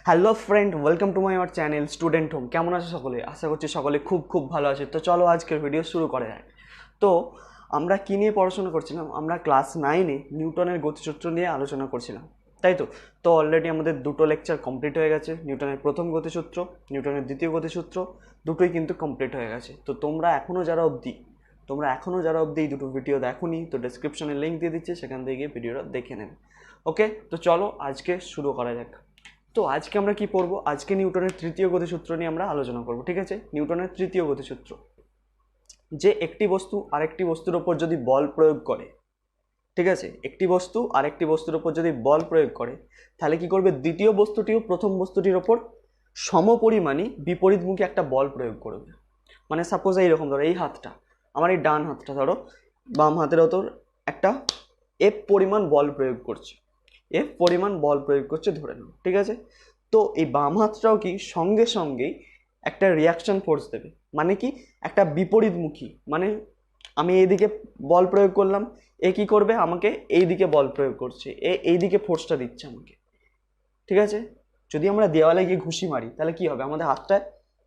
Hello friend, welcome to my our channel student home. কেমন আছে সকলে? আশা করছি সকলে খুব খুব ভালো আছে। তো চলো আজকের ভিডিও শুরু করা যায়। তো আমরা কী নিয়ে পড়াশোনা করছিলাম? আমরা ক্লাস 9-এ নিউটনের গতিসূত্র নিয়ে আলোচনা করছিলাম, তাই তো? তো অলরেডি আমাদের দুটো লেকচার কমপ্লিট হয়ে গেছে। নিউটনের প্রথম গতিসূত্র, নিউটনের দ্বিতীয় গতিসূত্র দুটোই কিন্তু কমপ্লিট হয়ে গেছে। তো তোমরা এখনও যারা অবধি এই দুটো ভিডিও দেখোনি, তো ডেসক্রিপশনে লিঙ্ক দিয়ে দিচ্ছি, সেখান থেকে গিয়ে ভিডিওটা দেখে নেবে। ওকে, তো চলো আজকে শুরু করা যাক। তো আজকে আমরা কি পড়বো? আজকে নিউটনের তৃতীয় গতিসূত্র নিয়ে আমরা আলোচনা করব, ঠিক আছে? নিউটনের তৃতীয় গতিসূত্র, যে একটি বস্তু আরেকটি বস্তুর ওপর যদি বল প্রয়োগ করে, ঠিক আছে, একটি বস্তু আরেকটি বস্তুর ওপর যদি বল প্রয়োগ করে, তাহলে কি করবে? দ্বিতীয় বস্তুটিও প্রথম বস্তুটির ওপর সমপরিমাণী বিপরীতমুখী একটা বল প্রয়োগ করবে। মানে সাপোজ এইরকম, ধরো এই হাতটা, আমার এই ডান হাতটা ধরো বাম হাতের ওপর একটা এফ পরিমাণ বল প্রয়োগ করছে, ধরে নাও, ঠিক আছে? তো এই বাম হাতটাও কি সঙ্গে সঙ্গেই একটা রিয়াকশন ফোর্স দেবে। মানে কি? একটা বিপরীতমুখী, মানে আমি এইদিকে বল প্রয়োগ করলাম, এ কি করবে? আমাকে এই দিকে বল প্রয়োগ করছে, এই দিকে ফোর্সটা দিচ্ছে আমাকে, ঠিক আছে? যদি আমরা দেওয়ালে গিয়ে ঘুষি মারি তাহলে কি হবে? আমাদের হাতটা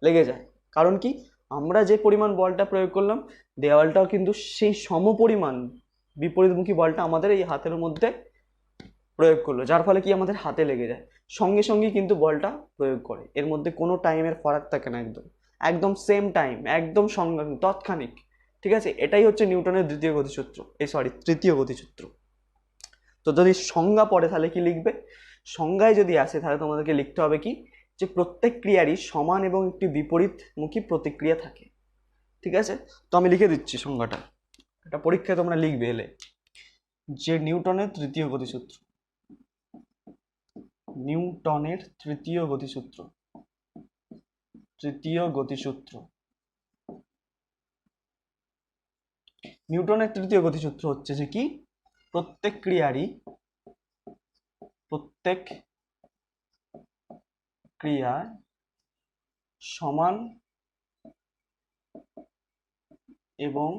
লেগে যায়। কারণ কি? আমরা যে পরিমাণ বলটা প্রয়োগ করলাম, দেওয়ালটাও কিন্তু সেই সমপরিমাণ বিপরীতমুখী বলটা আমাদের এই হাতের মধ্যে প্রয়োগ করলো, যার ফলে কি আমাদের হাতে লেগে যায়। সঙ্গে সঙ্গে কিন্তু বলটা প্রয়োগ করে, এর মধ্যে কোনো টাইমের ফারাক থাকে না, একদম একদম সেম টাইম, একদম সঙ্গে তৎক্ষণিক, ঠিক আছে? এটাই হচ্ছে নিউটনের তৃতীয় গতিসূত্র। তো যদি সংজ্ঞা পড়ে তাহলে কি লিখবে? সংজ্ঞায় যদি আসে তাহলে তোমাদেরকে লিখতে হবে কি, যে প্রত্যেক ক্রিয়ারই সমান এবং একটি বিপরীতমুখী প্রতিক্রিয়া থাকে, ঠিক আছে? তো আমি লিখে দিচ্ছি সংজ্ঞাটা, এটা পরীক্ষায় তোমরা লিখবে এলে, যে নিউটনের তৃতীয় গতিসূত্র, নিউটনের তৃতীয় গতিসূত্র নিউটনের তৃতীয় গতিসূত্র হচ্ছে যে কি, প্রত্যেক ক্রিয়া সমান এবং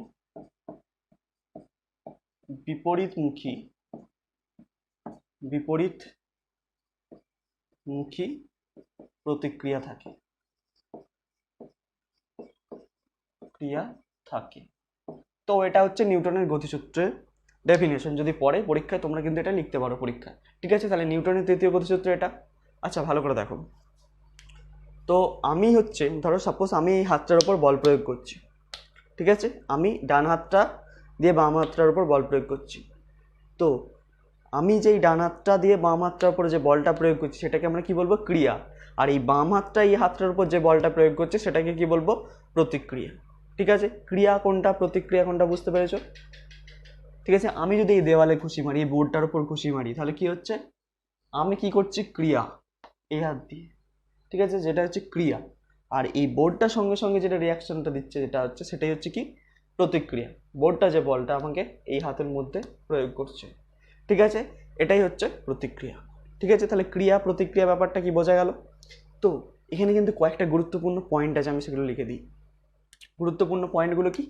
বিপরীতমুখী প্রতিক্রিয়া থাকে, তো এটা হচ্ছে নিউটনের গতিসূত্রের ডেফিনেশন। যদি পড়ে পরীক্ষায় তোমরা কিন্তু এটা লিখতে পারো পরীক্ষায়, ঠিক আছে? তাহলে নিউটনের তৃতীয় গতিসূত্র এটা। আচ্ছা, ভালো করে দেখো। তো আমি হচ্ছে, ধরো সাপোজ আমি এই হাতটার উপর বল প্রয়োগ করছি, ঠিক আছে? আমি ডান হাতটা দিয়ে বাম হাতটার উপর বল প্রয়োগ করছি। তো আমি যেই ডান হাতটা দিয়ে বাম হাতটার উপর যে বলটা প্রয়োগ করছি সেটাকে আমরা কি বলবো? ক্রিয়া। আর এই বাম হাতটা এই হাতটার উপর যে বলটা প্রয়োগ করছে সেটাকে কি বলবো? প্রতিক্রিয়া, ঠিক আছে? ক্রিয়া কোনটা, প্রতিক্রিয়া কোনটা, বুঝতে পেরেছো? ঠিক আছে? আমি যদি এই দেওয়ালে ঘুষি মারি, এই বোর্ডটার উপর ঘুষি মারি, তাহলে কি হচ্ছে? আমি কি করছি? ক্রিয়া, এই হাত দিয়ে, ঠিক আছে? যেটা হচ্ছে ক্রিয়া। আর এই বোর্ডটার সঙ্গে সঙ্গে যেটা রিয়াকশনটা দিচ্ছে, যেটা হচ্ছে, সেটাই হচ্ছে কি? প্রতিক্রিয়া। বোর্ডটা যে বলটা আমাকে এই হাতের মধ্যে প্রয়োগ করছে, ঠিক আছে? এটাই হচ্ছে প্রতিক্রিয়া, ঠিক আছে? তাহলে ক্রিয়া প্রতিক্রিয়া ব্যাপারটা কি বোঝা গেল? তো এখানে কিন্তু কয়েকটা গুরুত্বপূর্ণ পয়েন্ট আছে, আমি সেগুলো লিখে দিই। গুরুত্বপূর্ণ পয়েন্টগুলো কি?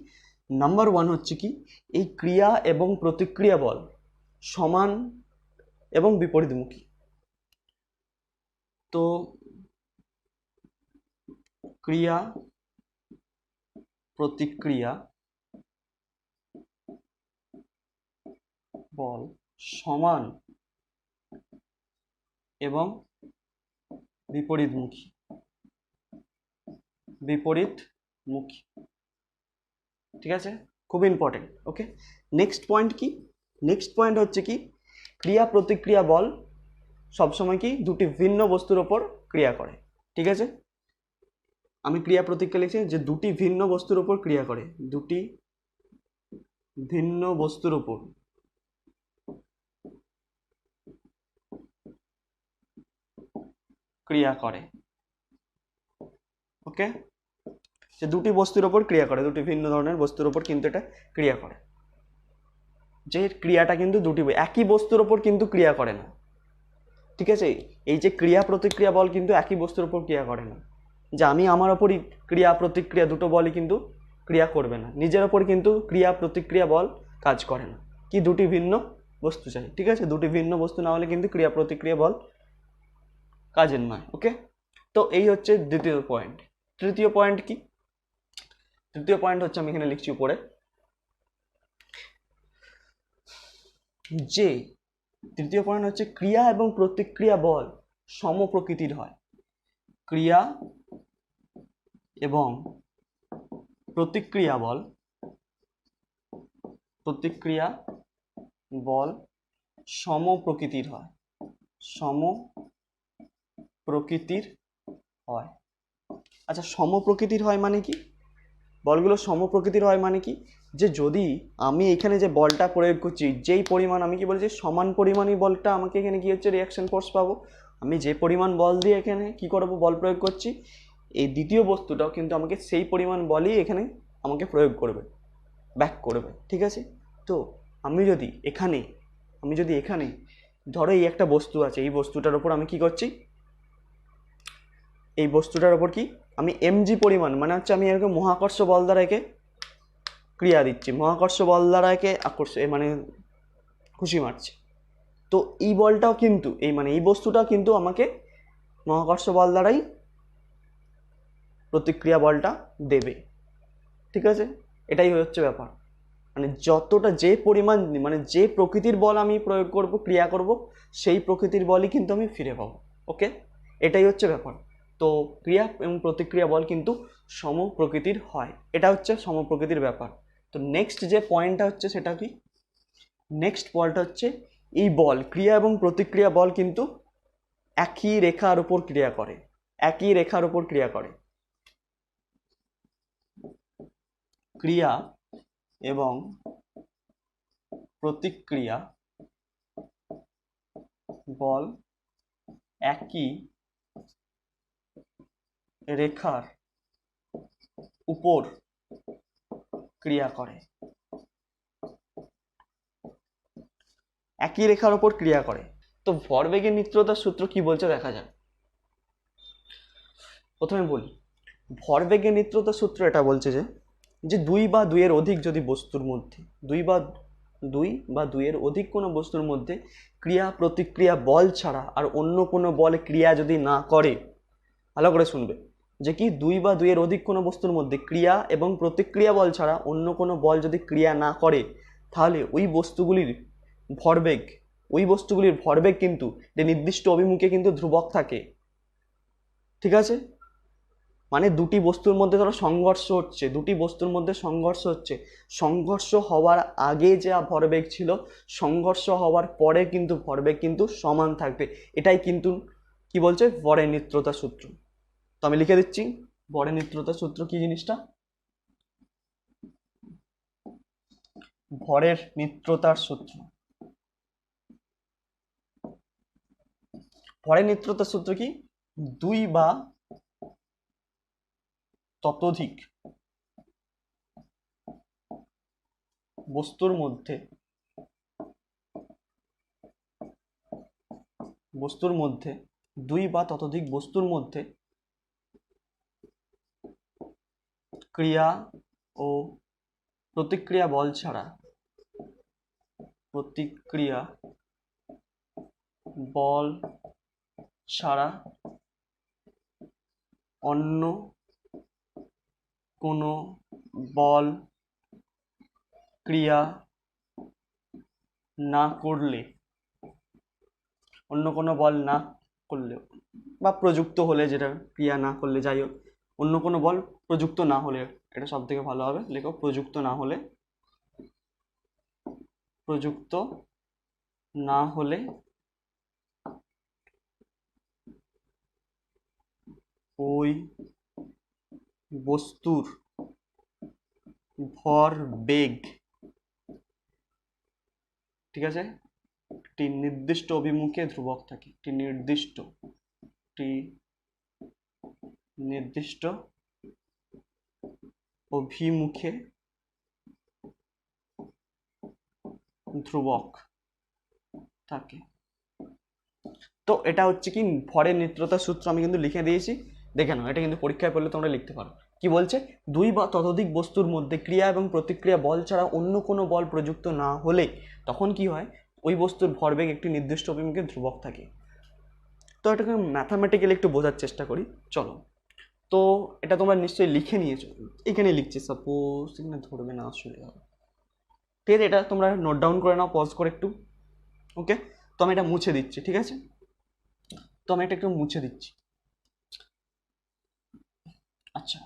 নাম্বার 1 হচ্ছে কি, এই ক্রিয়া এবং প্রতিক্রিয়া বল সমান এবং বিপরীতমুখী। তো ক্রিয়া প্রতিক্রিয়া বল সমান এবং বিপরীতমুখী, ঠিক আছে? খুব ইম্পর্টেন্ট। ওকে, নেক্সট পয়েন্ট কি? নেক্সট পয়েন্ট হচ্ছে কি, ক্রিয়া প্রতিক্রিয়া বল সবসময় কি দুটি ভিন্ন বস্তুর ওপর ক্রিয়া করে, ঠিক আছে? আমি ক্রিয়া প্রতিক্রিয়া লিখছি যে দুটি ভিন্ন বস্তুর উপর ক্রিয়া করে, দুটি ভিন্ন বস্তুর উপর ক্রিয়া করে। ওকে, যে দুটি বস্তুর উপর ক্রিয়া করে, দুটি ভিন্ন ধরনের বস্তুর উপর কিন্তু এটা ক্রিয়া করে। যে ক্রিয়াটা কিন্তু দুটি একই বস্তুর উপর কিন্তু ক্রিয়া করে না, ঠিক আছে? এই যে ক্রিয়া প্রতিক্রিয়া বল কিন্তু একই বস্তুর উপর ক্রিয়া করে না, যে আমি আমার ওপরই ক্রিয়া প্রতিক্রিয়া দুটো বলই কিন্তু ক্রিয়া করবে না, নিজের ওপর কিন্তু ক্রিয়া প্রতিক্রিয়া বল কাজ করে না। কি? দুটি ভিন্ন বস্তু চাই, ঠিক আছে? দুটি ভিন্ন বস্তু না হলে কিন্তু ক্রিয়া প্রতিক্রিয়া বল কাজের নয়। ওকে, তো এই হচ্ছে দ্বিতীয় পয়েন্ট। তৃতীয় পয়েন্ট কি? তৃতীয় পয়েন্ট হচ্ছে, আমি এখানে লিখছি উপরে, যে তৃতীয় পয়েন্ট হচ্ছে ক্রিয়া এবং প্রতিক্রিয়া বল সম প্রকৃতির হয়। ক্রিয়া এবং প্রতিক্রিয়া বল সম প্রকৃতির হয়। সম প্রকৃতির হয়। আচ্ছা, সম প্রকৃতির হয় মানে কি? বলগুলো সম প্রকৃতির হয় মানে কি? যে যদি আমি এখানে যে বলটা প্রয়োগ করছি, যেই পরিমাণ, আমি কি বলছি, সমান পরিমাণই বলটা আমাকে এখানে কি হচ্ছে, রিয়াকশন ফোর্স পাবো। আমি যে পরিমাণ বল দিয়ে এখানে কি করবো, বল প্রয়োগ করছি, এই দ্বিতীয় বস্তুটাও কিন্তু আমাকে সেই পরিমাণ বলই এখানে আমাকে প্রয়োগ করবে, ব্যাক করবে। ঠিক আছে? তো আমি যদি এখানে ধরো এই একটা বস্তু আছে, এই বস্তুটার উপর আমি কি করছি, এই বস্তুটার উপর কি আমি এমজি পরিমাণ, মানে হচ্ছে আমি এরকম মহাকর্ষ বল দ্বারা একে ক্রিয়া দিচ্ছি, মহাকর্ষ বল দ্বারা একে মানে খুশি মারছি। তো এই বলটাও কিন্তু এই বস্তুটাও কিন্তু আমাকে মহাকর্ষ বল দ্বারাই প্রতিক্রিয়া বলটা দেবে। ঠিক আছে? এটাই হচ্ছে ব্যাপার। মানে যতটা যে পরিমাণ, মানে যে প্রকৃতির বল আমি প্রয়োগ করব, ক্রিয়া করব, সেই প্রকৃতির বলই কিন্তু আমি ফিরে পাবো। ওকে, এটাই হচ্ছে ব্যাপার। তো ক্রিয়া এবং প্রতিক্রিয়া বল কিন্তু সম প্রকৃতির হয়, এটা হচ্ছে সম প্রকৃতির ব্যাপার। তো নেক্সট যে পয়েন্টটা হচ্ছে সেটা কি? নেক্সট পয়েন্টটা হচ্ছে এই বল, ক্রিয়া এবং প্রতিক্রিয়া বল কিন্তু একই রেখার উপর ক্রিয়া করে। একই রেখার উপর ক্রিয়া করে। ক্রিয়া এবং প্রতিক্রিয়া বল একই রেখার উপর ক্রিয়া করে। একই রেখার উপর ক্রিয়া করে। তো ভরবেগের নিত্যতার সূত্র কি বলছে দেখা যাক। প্রথমে বলি, ভরবেগের নিত্যতার সূত্র এটা বলছে যে দুই বা দুইয়ের অধিক যদি বস্তুর মধ্যে, দুই বা দুইয়ের অধিক কোনো বস্তুর মধ্যে ক্রিয়া প্রতিক্রিয়া বল ছাড়া আর অন্য কোনো বল ক্রিয়া যদি না করে, ভালো করে শুনবে, যে কি দুই বা দুইয়ের অধিক কোনো বস্তুর মধ্যে ক্রিয়া এবং প্রতিক্রিয়া বল ছাড়া অন্য কোনো বল যদি ক্রিয়া না করে, তাহলে ওই বস্তুগুলির ভরবেগ কিন্তু নির্দিষ্ট অভিমুখে কিন্তু ধ্রুবক থাকে। ঠিক আছে? মানে দুটি বস্তুর মধ্যে ধরো সংঘর্ষ হচ্ছে, সংঘর্ষ হওয়ার আগে যা ভরবেগ ছিল, সংঘর্ষ হওয়ার পরে কিন্তু ভরবেগ কিন্তু সমান থাকবে। এটাই কিন্তু কি বলছে, ভরের নিত্যতার সূত্র। তো আমি লিখে দিচ্ছি, ভরের নিত্যতার সূত্র কি জিনিসটা? ভরের নিত্যতার সূত্র। ভরের নিত্যতার সূত্র কি? দুই বা ততোধিক বস্তুর মধ্যে দুই বা ততোধিক বস্তুর মধ্যে ক্রিয়া ও প্রতিক্রিয়া বল ছাড়া অন্য কোনো বল ক্রিয়া না করলে, বা প্রযুক্ত হলে, যেটা ক্রিয়া না করলে, যাই হোক, অন্য কোনো বল প্রযুক্ত না হলে, এটা সব থেকে ভালো হবে, লেখো প্রযুক্ত না হলে ওই বস্তুর ভরবেগ, ঠিক আছে, একটি নির্দিষ্ট অভিমুখে ধ্রুবক থাকে। একটি নির্দিষ্ট অভিমুখে ধ্রুবক থাকে। তো এটা হচ্ছে কি ভরের নিত্যতার সূত্র। আমি কিন্তু লিখে দিয়েছি, দেখে নাও, এটা কিন্তু পরীক্ষায় পড়লে তোমরা লিখতে পারো। কি বলছে? দুই বা ততোধিক বস্তুর মধ্যে ক্রিয়া এবং প্রতিক্রিয়া বল ছাড়া অন্য কোনো বল প্রযুক্ত না হলে তখন কি হয়, ওই বস্তুর ভরবেগ একটি নির্দিষ্ট অভিমুখে ধ্রুবক থাকে। তো এটাকে ম্যাথামেটিক্যালি একটু বোঝার চেষ্টা করি, চলো। তো এটা তোমরা নিশ্চয়ই লিখে নিয়েছো, এখানে লিখছি, সাপোজ এখানে ধরবে না আসলে, ঠিক আছে, এটা তোমরা নোট ডাউন করে নাও পজ করে একটু। ওকে, তো আমি এটা মুছে দিচ্ছি, ঠিক আছে, তো আমি এটা একটু মুছে দিচ্ছি। আচ্ছা,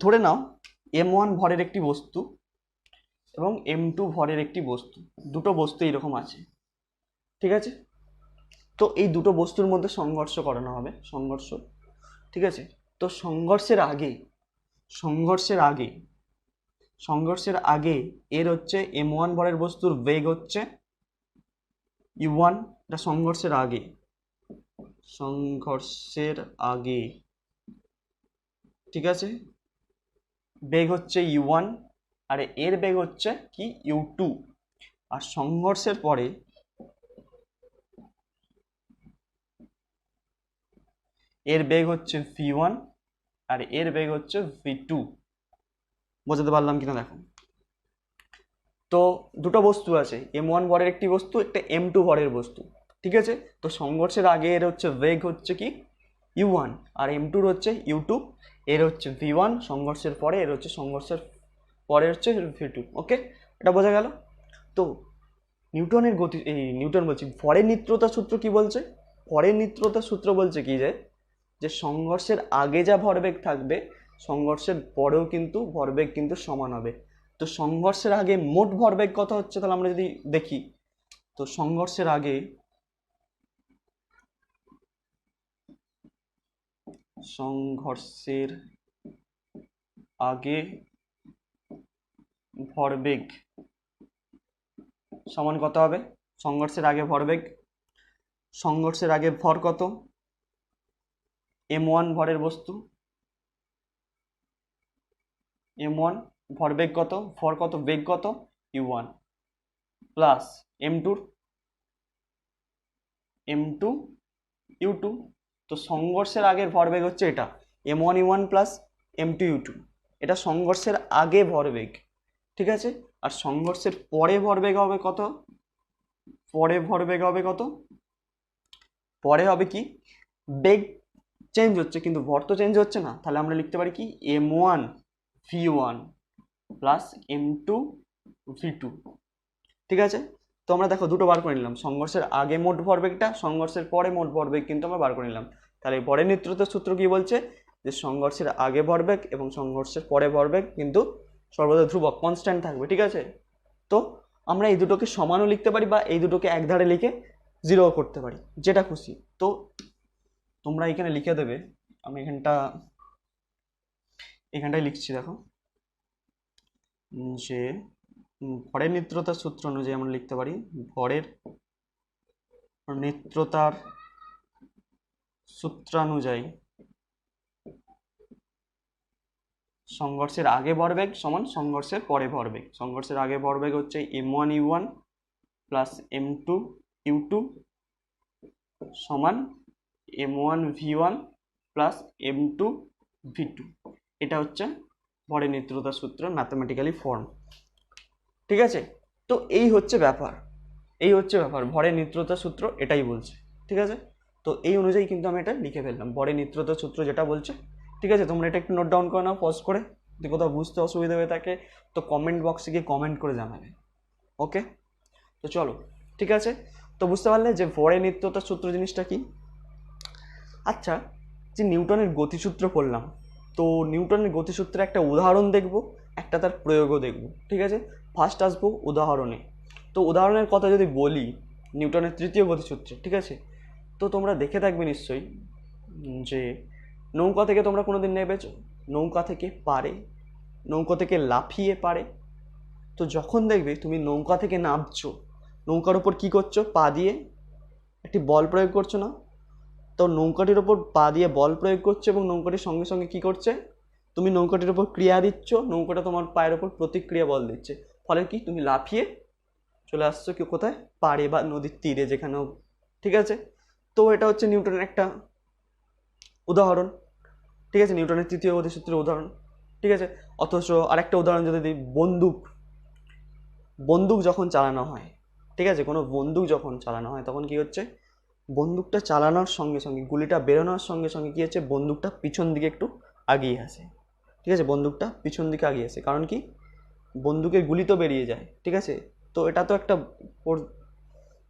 ধরে নাও m1 ভরের একটি বস্তু এবং m2 ভরের একটি বস্তু, দুটো বস্তু এরকম আছে, ঠিক আছে। তো এই দুটো বস্তুর মধ্যে সংঘর্ষ করানো হবে, সংঘর্ষ, ঠিক আছে। তো সংঘর্ষের আগে এর হচ্ছে m1 ভরের বস্তুর বেগ হচ্ছে u1, এটা সংঘর্ষের আগে, ঠিক আছে, বেগ হচ্ছে u1 আর এর বেগ হচ্ছে কি u2, আর সংঘর্ষের পরে এর বেগ হচ্ছে v1 আর এর বেগ হচ্ছে v2। বোঝাতে পারলাম কিনা দেখো। তো দুটো বস্তু আছে, m1 ভরের একটি বস্তু, একটা m2 ভরের বস্তু, ঠিক আছে। তো সংঘর্ষের আগে এর হচ্ছে বেগ হচ্ছে কি u1 আর m2 হচ্ছে u2, এর হচ্ছে v1, সংঘর্ষের পরে এর হচ্ছে v2। ওকে, এটা বোঝা গেল। তো নিউটনের গতি, এই নিউটন বলছি, ভরের নিত্যতা সূত্র কি বলছে? ভরের নিত্যতা সূত্র বলছে কি যে সংঘর্ষের আগে যা ভরবেগ থাকবে সংঘর্ষের পরেও কিন্তু ভরবেগ কিন্তু সমান হবে। তো সংঘর্ষের আগে মোট ভরবেগ কত হচ্ছে, তাহলে আমরা যদি দেখি, তো সংঘর্ষের আগে ভরবেগ সমান কত হবে? সংঘর্ষের আগে ভর কত? m1 ভরের বস্তু, m1 ভরবেগ কত, ভর কত, বেগ কত u1, প্লাস m2 u2। তো সংঘর্ষের আগের ভরবেগ হচ্ছে এটা m1 u1 plus m2 u2, এটা সংঘর্ষের আগে ভরবেগ, ঠিক আছে। আর সংঘর্ষের পরে ভরবেগ হবে কত? পরে হবে কি, বেগ চেঞ্জ হচ্ছে কিন্তু ভর তো চেঞ্জ হচ্ছে না, তাহলে আমরা লিখতে পারি কি m1 v1 plus m2 v2, ঠিক আছে। তো আমরা দেখো দুটো বার করে নিলাম, সংঘর্ষের আগে মোট ভরবেগটা, সংঘর্ষের পরে মোট ভরবেগ কিন্তু আমরা বার করে নিলাম। তাহলে ভরের নিত্যতার সূত্র কি বলছে, যে সংঘর্ষের আগে ভরবেগ এবং সংঘর্ষের পরে ভরবেগ কিন্তু সর্বদা ধ্রুবক, কনস্ট্যান্ট থাকবে, ঠিক আছে। তো আমরা এই দুটোকে সমানও লিখতে পারি বা এই দুটোকে এক ধারে লিখে জিরো করতে পারি, যেটা খুশি। তো তোমরা এখানে লিখে দেবে, আমি এখানটায় লিখছি, দেখো যে ভরের নিত্যতার সূত্র অনুযায়ী আমরা লিখতে পারি, ভরের নিত্যতার সূত্রানুযায়ী সংঘর্ষের আগে ভরবেগ সমান সংঘর্ষের পরে ভরবেগ। সংঘর্ষের আগে ভরবেগ হচ্ছে m1 u1 plus m2 u2 সমান m1 v1 plus m2 v2। এটা হচ্ছে ভরের নিত্যতার সূত্র ম্যাথমেটিক্যালি ফর্ম, ঠিক আছে। তো এই হচ্ছে ব্যাপার ভরের নিত্যতার সূত্র এটাই বলছে, ঠিক আছে। তো এই অনুযায়ী কিন্তু আমি এটা লিখে ফেললাম, ভরের নিত্যতার সূত্র যেটা বলছে, ঠিক আছে। তোমরা এটা একটু নোট ডাউন করে নাও পজ করে, যদি কোথাও বুঝতে অসুবিধা হয়ে থাকে তো কমেন্ট বক্সে গিয়ে কমেন্ট করে জানাবে। ওকে, তো চলো, ঠিক আছে। তো বুঝতে পারলে যে ভরের নিত্যতার সূত্র জিনিসটা কি। আচ্ছা, যে নিউটনের গতিসূত্র পড়লাম, তো নিউটনের গতিসূত্রে একটা উদাহরণ দেখব, একটা তার প্রয়োগও দেখব, ঠিক আছে। ফার্স্ট আসবো উদাহরণে। তো উদাহরণের কথা যদি বলি, নিউটনের তৃতীয় গতিসূত্রে, ঠিক আছে। তো তোমরা দেখে থাকবে নিশ্চয়ই যে নৌকা থেকে তোমরা কোনোদিন নেমেছো, নৌকা থেকে লাফিয়ে পারে। তো যখন দেখবে তুমি নৌকা থেকে নামছো, নৌকার ওপর কি করছো, পা দিয়ে একটি বল প্রয়োগ করছো না? তো নৌকাটির ওপর পা দিয়ে বল প্রয়োগ করছে এবং নৌকাটির সঙ্গে সঙ্গে কি করছে, তুমি নৌকাটির ওপর ক্রিয়া দিচ্ছ, নৌকাটা তোমার পায়ের ওপর প্রতিক্রিয়া বল দিচ্ছে, ফলে কি তুমি লাফিয়ে চলে আসছো কি কোথায়, পাড়ে বা নদীর তীরে যেখানেও, ঠিক আছে। তো এটা হচ্ছে নিউটনের একটা উদাহরণ, ঠিক আছে, নিউটনের তৃতীয় গতিসূত্রের উদাহরণ, ঠিক আছে। অথচ আরেকটা উদাহরণ যদি দিই, বন্দুক যখন চালানো হয়, ঠিক আছে, কোনো বন্দুক যখন চালানো হয় তখন কি হচ্ছে, বন্দুকটা চালানোর সঙ্গে সঙ্গে, গুলিটা বেরোনোর সঙ্গে সঙ্গে কী হচ্ছে, বন্দুকটা পিছন দিকে একটু আগিয়ে আসে। ঠিক আছে, বন্দুকটা পিছন দিকে আগিয়ে আসে, কারণ কি, বন্দুকের গুলি তো বেরিয়ে যায়। ঠিক আছে, তো এটা তো একটা ওর,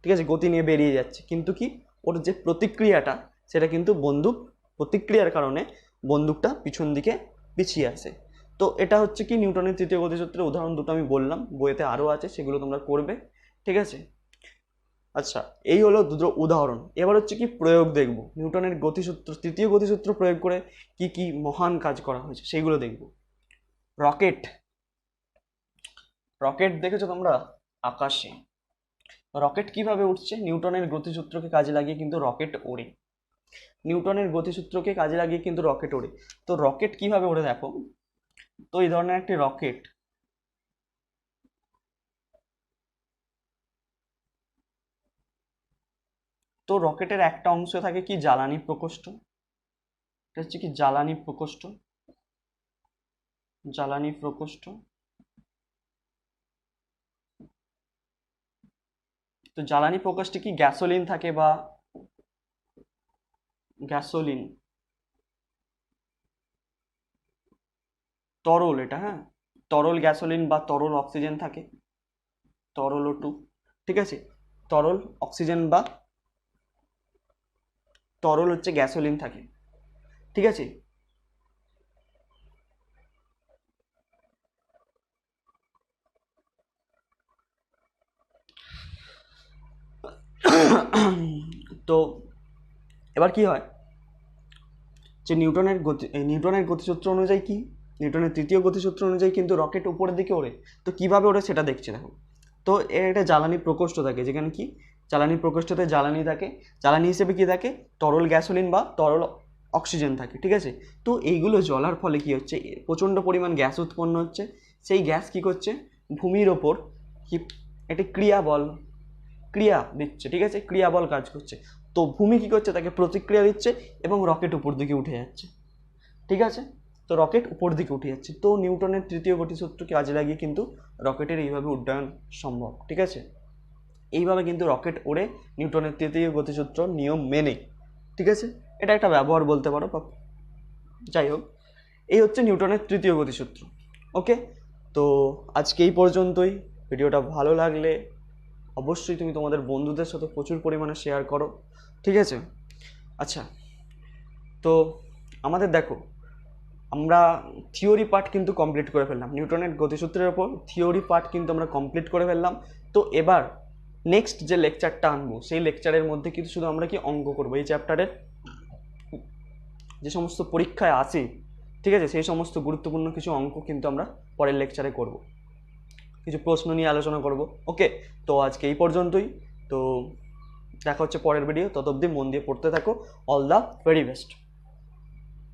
ঠিক আছে, গতি নিয়ে বেরিয়ে যাচ্ছে, কিন্তু কি, ওর যে প্রতিক্রিয়াটা, সেটা কিন্তু বন্দুক প্রতিক্রিয়ার কারণে বন্দুকটা পিছন দিকে পিছিয়ে আসে। তো এটা হচ্ছে কি নিউটনের তৃতীয় গতিসূত্রের উদাহরণ দুটো আমি বললাম, বইয়েতে আরও আছে, সেগুলো তোমরা করবে। ঠিক আছে, আচ্ছা, এই হলো দুটো উদাহরণ। এবার হচ্ছে কি প্রয়োগ দেখব, নিউটনের গতিসূত্র, তৃতীয় গতিসূত্র প্রয়োগ করে কি কি মহান কাজ করা হয়েছে সেইগুলো দেখব। রকেট, রকেট দেখেছো তোমরা আকাশে, রকেট কিভাবে উঠছে, নিউটনের গতিসূত্রকে কাজে লাগিয়ে কিন্তু রকেট ওড়ে, নিউটনের গতিসূত্রকে কাজে লাগিয়ে কিন্তু রকেট ওড়ে। তো রকেট কিভাবে ওড়ে দেখো, তো এই ধরনের একটি রকেট, তো রকেটের একটা অংশ থাকে কি জ্বালানি প্রকোষ্ঠ, এটা হচ্ছে কি জ্বালানি প্রকোষ্ঠ, জ্বালানি প্রকোষ্ঠ। তো জ্বালানি প্রকোষ্ঠে কি গ্যাসোলিন থাকে বা গ্যাসোলিন, তরল এটা, হ্যাঁ, তরল গ্যাসোলিন বা তরল অক্সিজেন থাকে, তরল O2, ঠিক আছে, তরল অক্সিজেন বা তরল হচ্ছে গ্যাসোলিন থাকে। ঠিক আছে, তো এবার কি হয় যে নিউটনের গতিসূত্র অনুযায়ী কি, নিউটনের তৃতীয় গতিসূত্র অনুযায়ী কিন্তু রকেট উপরের দিকে ওড়ে। তো কিভাবে ওড়ে সেটা দেখছি দেখো। তো এর একটা জ্বালানি প্রকোষ্ঠ থাকে, যেখানে কি জ্বালানি প্রকোষ্ঠতে জ্বালানি থাকে, জ্বালানি হিসেবে কি থাকে, তরল গ্যাসোলিন বা তরল অক্সিজেন থাকে। ঠিক আছে, তো এইগুলো জ্বলার ফলে কি হচ্ছে, প্রচণ্ড পরিমাণ গ্যাস উৎপন্ন হচ্ছে, সেই গ্যাস কি করছে, ভূমির ওপর কি একটি ক্রিয়া দিচ্ছে। ঠিক আছে, ক্রিয়াবল কাজ করছে, তো ভূমি কি করছে, তাকে প্রতিক্রিয়া দিচ্ছে এবং রকেট উপর দিকে উঠে যাচ্ছে। ঠিক আছে, তো রকেট উপর দিকে উঠে যাচ্ছে, তো নিউটনের তৃতীয় গতিসূত্রকে কাজে লাগিয়ে কিন্তু রকেটের এইভাবে উড্ডয়ন সম্ভব। ঠিক আছে, এইভাবে কিন্তু রকেট ওড়ে নিউটনের তৃতীয় গতিসূত্র নিয়ম মেনে। ঠিক আছে, এটা একটা ব্যবহার বলতে পারো, বা যাই হোক, এই হচ্ছে নিউটনের তৃতীয় গতিসূত্র। ওকে, তো আজকে এই পর্যন্তই। ভিডিওটা ভালো লাগলে অবশ্যই তুমি তোমাদের বন্ধুদের সাথে প্রচুর পরিমাণে শেয়ার করো। ঠিক আছে, আচ্ছা, তো আমাদের দেখো, আমরা থিওরি পার্ট কিন্তু কমপ্লিট করে ফেললাম, নিউটনের গতিসূত্রের ওপর থিওরি পার্ট কিন্তু আমরা কমপ্লিট করে ফেললাম। তো এবার নেক্সট যে লেকচারটা আনবো, সেই লেকচারের মধ্যে কিন্তু শুধু আমরা কি অঙ্ক করবো, এই চ্যাপ্টারের যে সমস্ত পরীক্ষায় আসে, ঠিক আছে, সেই সমস্ত গুরুত্বপূর্ণ কিছু অঙ্ক কিন্তু আমরা পরের লেকচারে করব, কিছু প্রশ্ন নিয়ে আলোচনা করব। ওকে, তো আজকে এই পর্যন্তই। তো দেখা হচ্ছে পরের ভিডিও, তত অবধি মন দিয়ে পড়তে থাকো। All the very best.